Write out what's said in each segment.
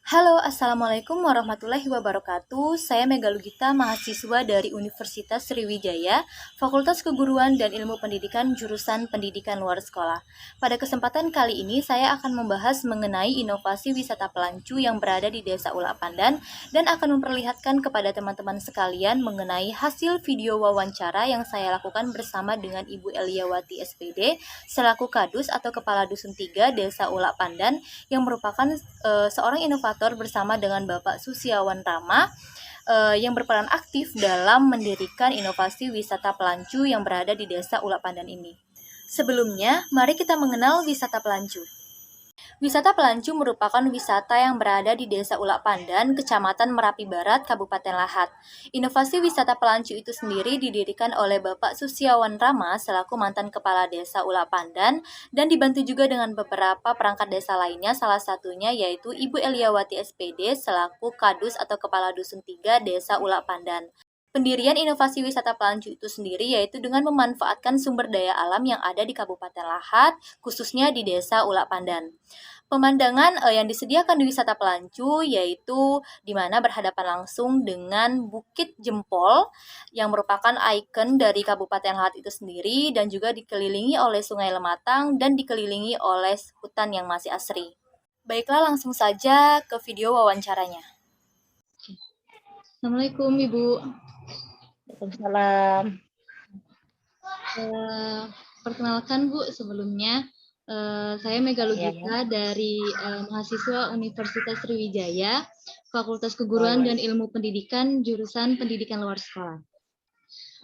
Halo, Assalamualaikum warahmatullahi wabarakatuh. Saya Mega Lugita, mahasiswa dari Universitas Sriwijaya, Fakultas Keguruan dan Ilmu Pendidikan, jurusan Pendidikan Luar Sekolah. Pada kesempatan kali ini, saya akan membahas mengenai inovasi wisata pelancu yang berada di Desa Ulak Pandan dan akan memperlihatkan kepada teman-teman sekalian mengenai hasil video wawancara yang saya lakukan bersama dengan Ibu Eliawati SPD, selaku Kadus atau Kepala Dusun 3 Desa Ulak Pandan, yang merupakan seorang inovator bersama dengan Bapak Susiawan Rama yang berperan aktif dalam mendirikan inovasi wisata pelancu yang berada di Desa Ulak Pandan ini. Sebelumnya, mari kita mengenal wisata pelancu. Wisata pelancu merupakan wisata yang berada di Desa Ulak Pandan, Kecamatan Merapi Barat, Kabupaten Lahat. Inovasi wisata pelancu itu sendiri didirikan oleh Bapak Susiawan Rama selaku mantan Kepala Desa Ulak Pandan dan dibantu juga dengan beberapa perangkat desa lainnya, salah satunya yaitu Ibu Eliawati SPD selaku Kadus atau Kepala Dusun 3 Desa Ulak Pandan. Pendirian inovasi wisata pelancu itu sendiri yaitu dengan memanfaatkan sumber daya alam yang ada di Kabupaten Lahat, khususnya di Desa Ulak Pandan. Pemandangan yang disediakan di wisata pelancu yaitu di mana berhadapan langsung dengan Bukit Jempol yang merupakan ikon dari Kabupaten Lahat itu sendiri dan juga dikelilingi oleh Sungai Lematang dan dikelilingi oleh hutan yang masih asri. Baiklah, langsung saja ke video wawancaranya. Assalamualaikum Ibu. Waalaikumsalam. Perkenalkan Bu, sebelumnya saya Mega Lugita dari mahasiswa Universitas Sriwijaya, Fakultas Keguruan dan Ilmu Pendidikan, jurusan Pendidikan Luar Sekolah.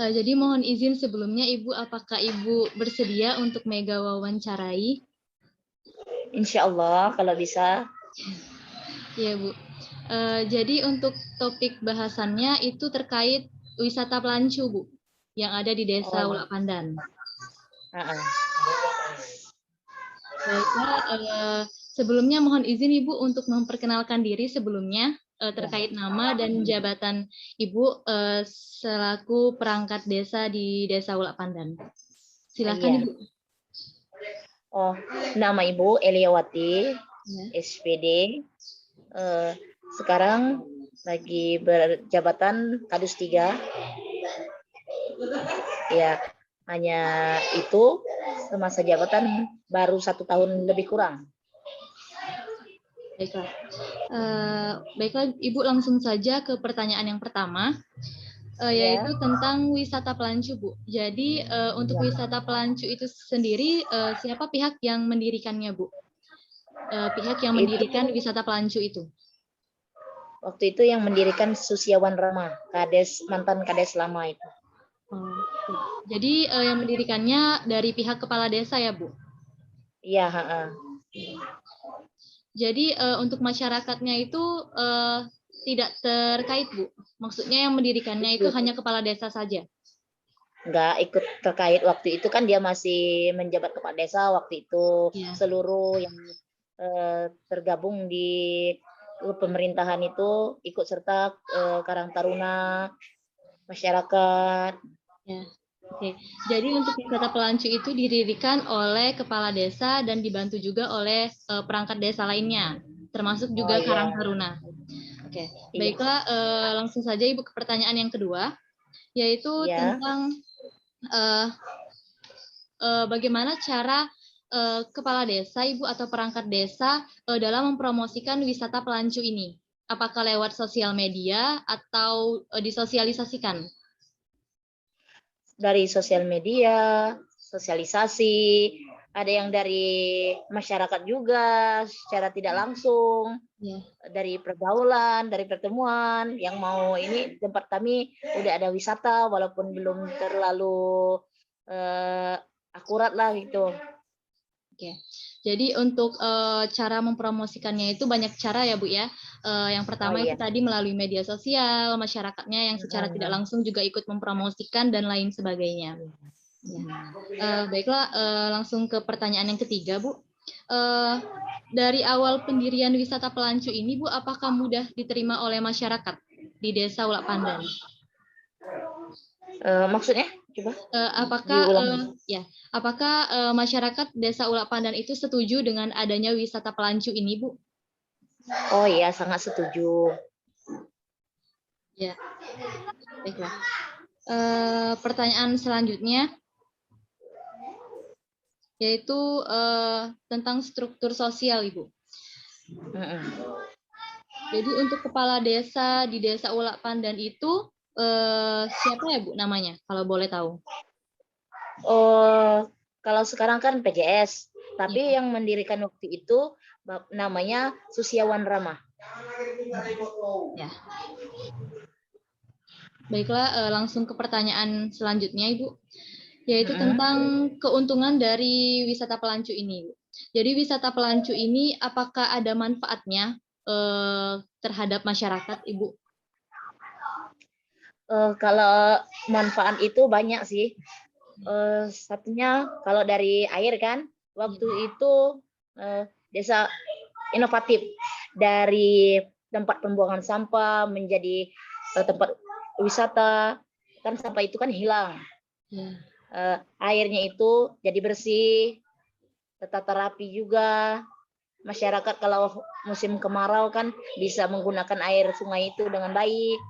Jadi mohon izin sebelumnya Ibu, apakah Ibu bersedia untuk Mega wawancarai? Insya Allah kalau bisa. Ya Bu. Jadi untuk topik bahasannya itu terkait wisata pelancu Bu, yang ada di Desa Ulak Pandan. Baiklah, sebelumnya mohon izin Ibu untuk memperkenalkan diri sebelumnya terkait nama dan jabatan Ibu selaku perangkat desa di Desa Ulak Pandan. Silakan Ibu. Oh, nama Ibu Eliawati, SPD. Sekarang lagi berjabatan Kadus 3. Ya, hanya itu semasa jabatan baru 1 tahun lebih kurang. Baiklah. Baiklah Ibu, langsung saja ke pertanyaan yang pertama, yaitu tentang wisata pelancu Bu. Jadi untuk wisata pelancu itu sendiri siapa pihak yang mendirikannya Bu? Pihak yang mendirikan wisata pelancu itu? Waktu itu yang mendirikan Susiawan Rama, mantan Kades lama itu. Jadi yang mendirikannya dari pihak kepala desa ya Bu? Iya. Jadi untuk masyarakatnya itu tidak terkait Bu? Maksudnya yang mendirikannya itu hanya kepala desa saja? Nggak ikut terkait, waktu itu kan dia masih menjabat kepala desa waktu itu. Seluruh yang tergabung di pemerintahan itu ikut serta Karang Taruna, masyarakat. Oke. Jadi untuk wisata pelancu itu didirikan oleh kepala desa dan dibantu juga oleh perangkat desa lainnya, termasuk juga Karang Taruna. Oke. Baiklah, langsung saja Ibu ke pertanyaan yang kedua, yaitu tentang bagaimana cara kepala desa, Ibu atau perangkat desa dalam mempromosikan wisata pelancu ini? Apakah lewat sosial media atau disosialisasikan? Dari sosial media, sosialisasi, ada yang dari masyarakat juga secara tidak langsung, dari pergaulan, dari pertemuan, yang mau ini tempat kami udah ada wisata walaupun belum terlalu akurat lah gitu. Oke, jadi untuk cara mempromosikannya itu banyak cara ya Bu ya. Yang pertama itu tadi melalui media sosial, masyarakatnya yang secara tidak langsung juga ikut mempromosikan dan lain sebagainya. Baiklah, langsung ke pertanyaan yang ketiga Bu. Dari awal pendirian wisata pelancu ini Bu, apakah mudah diterima oleh masyarakat di Desa Ulak Pandan? Maksudnya coba apakah masyarakat Desa Ulak Pandan itu setuju dengan adanya wisata pelancu ini Bu? Oh iya, sangat setuju. Ya, baiklah. Pertanyaan selanjutnya yaitu tentang struktur sosial, Ibu. Jadi untuk kepala desa di Desa Ulak Pandan itu siapa ya Bu namanya, kalau boleh tahu? Oh, kalau sekarang kan PJS, tapi Ya. yang mendirikan waktu itu namanya Susiawan Rama. Ya. Baiklah, langsung ke pertanyaan selanjutnya, Ibu, yaitu tentang keuntungan dari wisata pelancu ini, Bu. Jadi wisata pelancu ini apakah ada manfaatnya terhadap masyarakat, Ibu? Kalau manfaat itu banyak sih. Satunya kalau dari air kan, waktu itu desa inovatif dari tempat pembuangan sampah menjadi tempat wisata, kan sampah itu kan hilang. Airnya itu jadi bersih, tertata rapi juga. Masyarakat kalau musim kemarau kan bisa menggunakan air sungai itu dengan baik.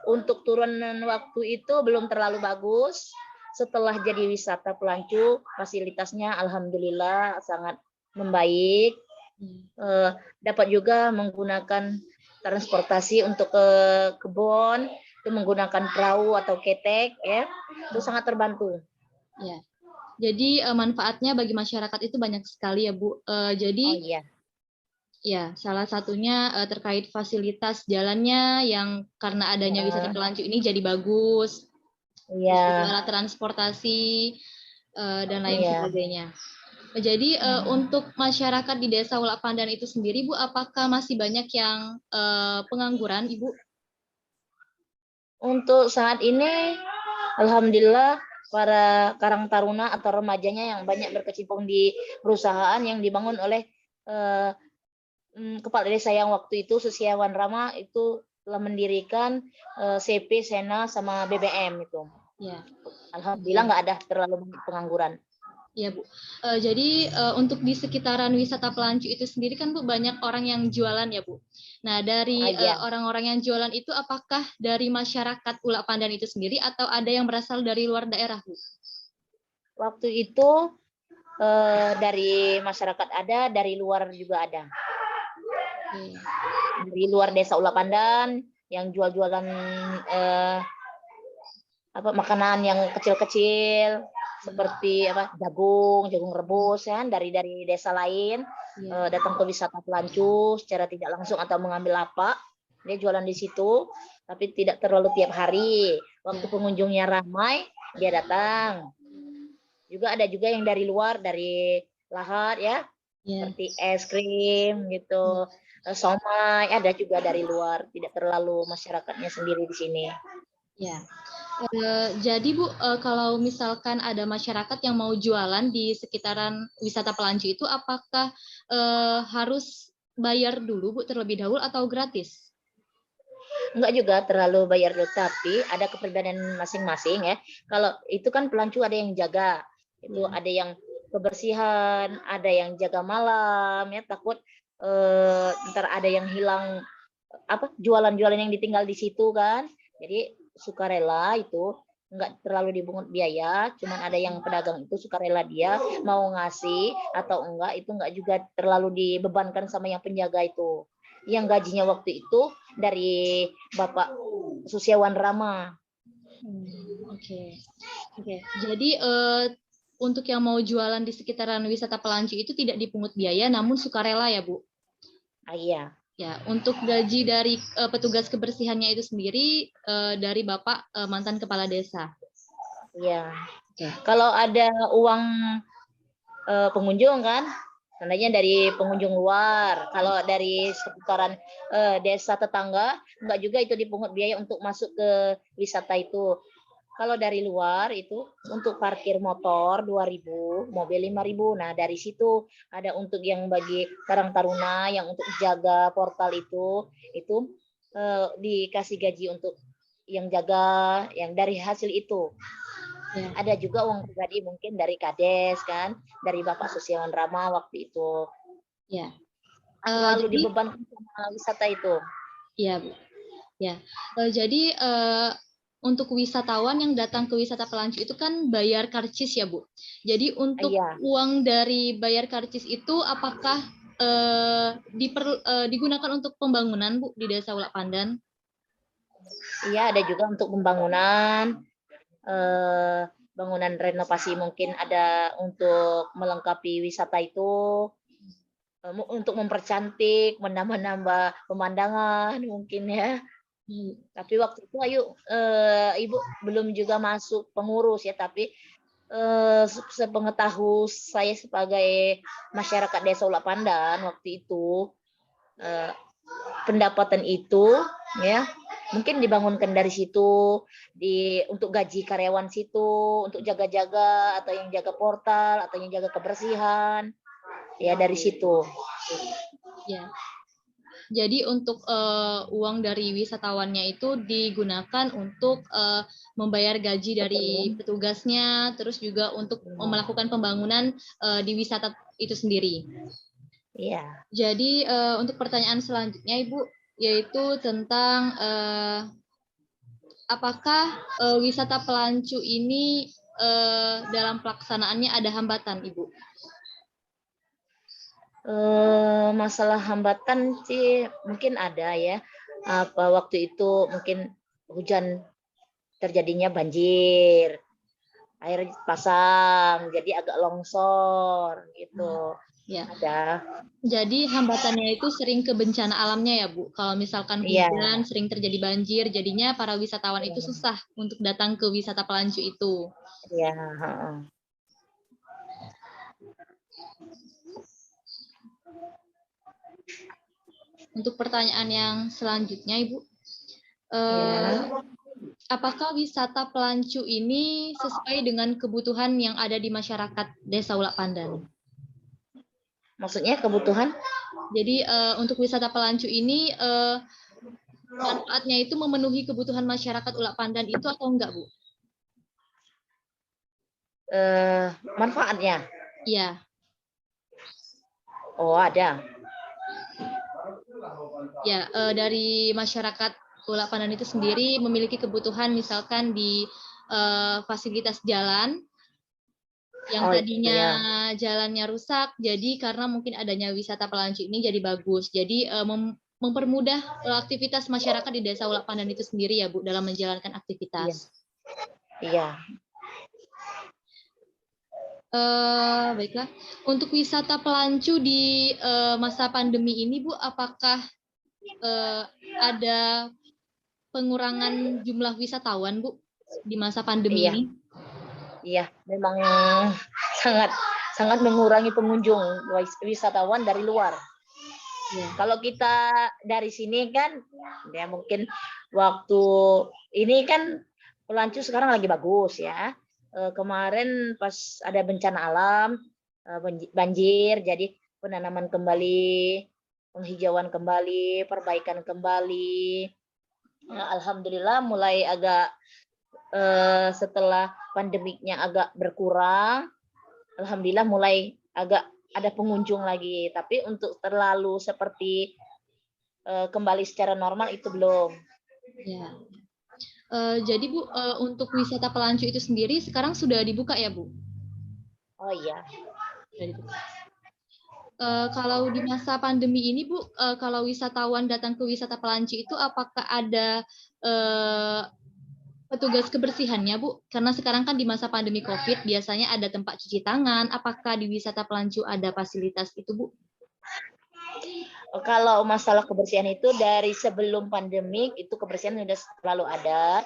Untuk turunan waktu itu belum terlalu bagus. Setelah jadi wisata pelancu, fasilitasnya alhamdulillah sangat membaik. Dapat juga menggunakan transportasi untuk ke kebun, itu menggunakan perahu atau ketek, ya, itu sangat terbantu. Ya. Jadi manfaatnya bagi masyarakat itu banyak sekali ya Bu. Jadi ya salah satunya terkait fasilitas jalannya yang karena adanya wisata pelancu ini jadi bagus. Segala transportasi dan lain sebagainya. Jadi untuk masyarakat di Desa Ulak Pandan itu sendiri Bu, apakah masih banyak yang pengangguran Ibu? Untuk saat ini alhamdulillah para karang taruna atau remajanya yang banyak berkecimpung di perusahaan yang dibangun oleh kepala desa yang waktu itu Susiawan Rama itu telah mendirikan CP, Sena sama BBM itu. Ya. Alhamdulillah nggak ada terlalu banyak pengangguran. Ya Bu. Jadi untuk di sekitaran wisata pelancu itu sendiri kan Bu banyak orang yang jualan ya Bu. Nah dari orang-orang yang jualan itu apakah dari masyarakat Ulak Pandan itu sendiri atau ada yang berasal dari luar daerah Bu? Waktu itu dari masyarakat ada, dari luar juga ada. Dari luar Desa Ulak Pandan yang jual-jualan makanan yang kecil-kecil seperti jagung rebus kan dari desa lain datang ke wisata pelancu secara tidak langsung atau mengambil lapak, dia jualan di situ tapi tidak terlalu tiap hari. Waktu pengunjungnya ramai dia datang. Juga ada juga yang dari luar, dari Lahat ya, seperti es krim gitu, somai ada juga dari luar, tidak terlalu masyarakatnya sendiri di sini. Ya. Jadi Bu, kalau misalkan ada masyarakat yang mau jualan di sekitaran wisata pelancu itu, apakah harus bayar dulu Bu terlebih dahulu atau gratis? Enggak juga terlalu bayar dulu, tapi ada kepribadian masing-masing ya. Kalau itu kan pelancu ada yang jaga, itu ada yang kebersihan, ada yang jaga malam ya, takut ntar ada yang hilang jualan-jualan yang ditinggal di situ kan. Jadi sukarela itu enggak terlalu dibungut biaya, cuman ada yang pedagang itu sukarela dia mau ngasih atau enggak itu enggak juga terlalu dibebankan sama yang penjaga itu. Yang gajinya waktu itu dari Bapak Susiawan Rama. Oke. Jadi untuk yang mau jualan di sekitaran wisata pelancu itu tidak dipungut biaya, namun sukarela ya Bu? Iya. Ya, untuk gaji dari petugas kebersihannya itu sendiri dari Bapak mantan kepala desa. Iya. Kalau ada uang pengunjung kan, tandanya dari pengunjung luar. Kalau dari seputaran desa tetangga, enggak juga itu dipungut biaya untuk masuk ke wisata itu. Kalau dari luar itu untuk parkir motor 2.000, mobil 5.000. Nah, dari situ ada untuk yang bagi Karang Taruna yang untuk jaga portal itu dikasih gaji untuk yang jaga yang dari hasil itu. Ada juga uang pribadi mungkin dari Kades kan, dari Bapak Susiawan Rama waktu itu. Ya. terlalu Jadi dibebankan sama wisata itu. Iya, Bu. Ya. Jadi untuk wisatawan yang datang ke wisata Pelancu itu kan bayar karcis ya, Bu. Jadi untuk Iya. uang dari bayar karcis itu apakah digunakan untuk pembangunan, Bu, di Desa Ulak Pandan? Iya, ada juga untuk pembangunan, bangunan renovasi, mungkin ada untuk melengkapi wisata itu, untuk mempercantik, menambah-nambah pemandangan mungkin ya. Tapi waktu itu Ibu belum juga masuk pengurus ya, tapi sepengetahu saya sebagai masyarakat Desa Ulak Pandan waktu itu, pendapatan itu ya mungkin dibangunkan dari situ, untuk gaji karyawan situ, untuk jaga-jaga atau yang jaga portal atau yang jaga kebersihan, ya dari situ. Ya. Jadi untuk uang dari wisatawannya itu digunakan untuk membayar gaji dari petugasnya, terus juga untuk melakukan pembangunan di wisata itu sendiri. Iya. Jadi untuk pertanyaan selanjutnya, Ibu, yaitu tentang apakah wisata Pelancu ini dalam pelaksanaannya ada hambatan, Ibu? Masalah hambatan sih mungkin ada ya. Waktu itu mungkin hujan, terjadinya banjir, air pasang, jadi agak longsor gitu. Ya. Ada. Jadi hambatannya itu sering ke bencana alamnya ya, Bu. Kalau misalkan hujan, sering terjadi banjir, jadinya para wisatawan itu susah untuk datang ke wisata Pelancu itu. Iya. Untuk pertanyaan yang selanjutnya, Ibu, apakah wisata Pelancu ini sesuai dengan kebutuhan yang ada di masyarakat Desa Ulak Pandan? Maksudnya kebutuhan? Jadi untuk wisata Pelancu ini manfaatnya itu memenuhi kebutuhan masyarakat Ulak Pandan itu atau enggak, Bu? Manfaatnya? Iya. Oh, ada. Ya, dari masyarakat Ulak Pandan itu sendiri memiliki kebutuhan misalkan di fasilitas jalan yang tadinya jalannya rusak, jadi karena mungkin adanya wisata Pelancu ini jadi bagus. Jadi mempermudah aktivitas masyarakat di Desa Ulak Pandan itu sendiri ya, Bu, dalam menjalankan aktivitas. Iya. Baiklah. Untuk wisata Pelancu di masa pandemi ini, Bu, apakah ada pengurangan jumlah wisatawan, Bu, di masa pandemi ini? Iya, memang sangat mengurangi pengunjung wisatawan dari luar. Kalau kita dari sini kan, ya mungkin waktu ini kan Pelancu sekarang lagi bagus ya. Kemarin pas ada bencana alam, banjir, jadi penanaman kembali, penghijauan kembali, perbaikan kembali. Alhamdulillah mulai agak setelah pandemiknya agak berkurang, alhamdulillah mulai agak ada pengunjung lagi. Tapi untuk terlalu seperti kembali secara normal itu belum. Ya. Jadi Bu, untuk wisata Pelancu itu sendiri sekarang sudah dibuka ya, Bu? Oh iya. Kalau di masa pandemi ini, Bu, kalau wisatawan datang ke wisata Pelancu itu apakah ada petugas kebersihannya, Bu? Karena sekarang kan di masa pandemi COVID biasanya ada tempat cuci tangan. Apakah di wisata Pelancu ada fasilitas itu, Bu? Kalau masalah kebersihan itu dari sebelum pandemik itu kebersihan sudah selalu ada.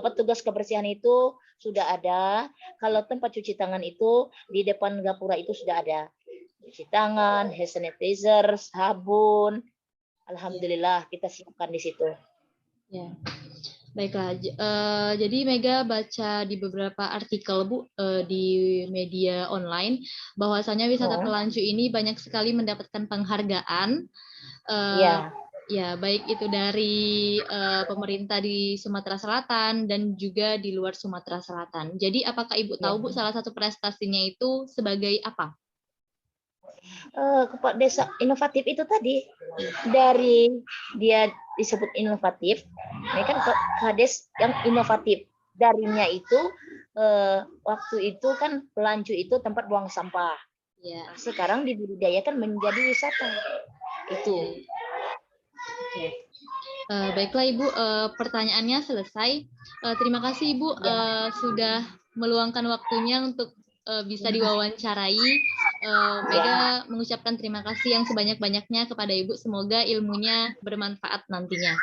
Petugas kebersihan itu sudah ada. Kalau tempat cuci tangan itu di depan gapura itu sudah ada. Cuci tangan, hand sanitizer, sabun. Alhamdulillah kita siapkan di situ. Ya. Baiklah, jadi Mega baca di beberapa artikel, Bu, di media online, bahwasanya wisata Pelancu ini banyak sekali mendapatkan penghargaan, ya baik itu dari pemerintah di Sumatera Selatan dan juga di luar Sumatera Selatan. Jadi apakah Ibu tahu, Bu, salah satu prestasinya itu sebagai apa? Kepala desa inovatif itu tadi dari dia disebut inovatif, ini kan kades yang inovatif. Darinya itu waktu itu kan Pelancu itu tempat buang sampah. Ya. Nah, sekarang dibudidayakan menjadi wisata. Itu. Oke. Baiklah Ibu, pertanyaannya selesai. Terima kasih Ibu sudah meluangkan waktunya untuk bisa diwawancarai. Mega mengucapkan terima kasih yang sebanyak-banyaknya kepada Ibu. Semoga ilmunya bermanfaat nantinya.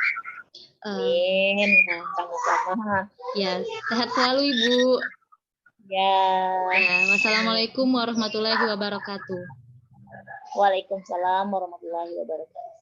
Amin. Sama-sama. Ya, sehat selalu Ibu. Ya. Wassalamualaikum warahmatullahi wabarakatuh. Waalaikumsalam warahmatullahi wabarakatuh.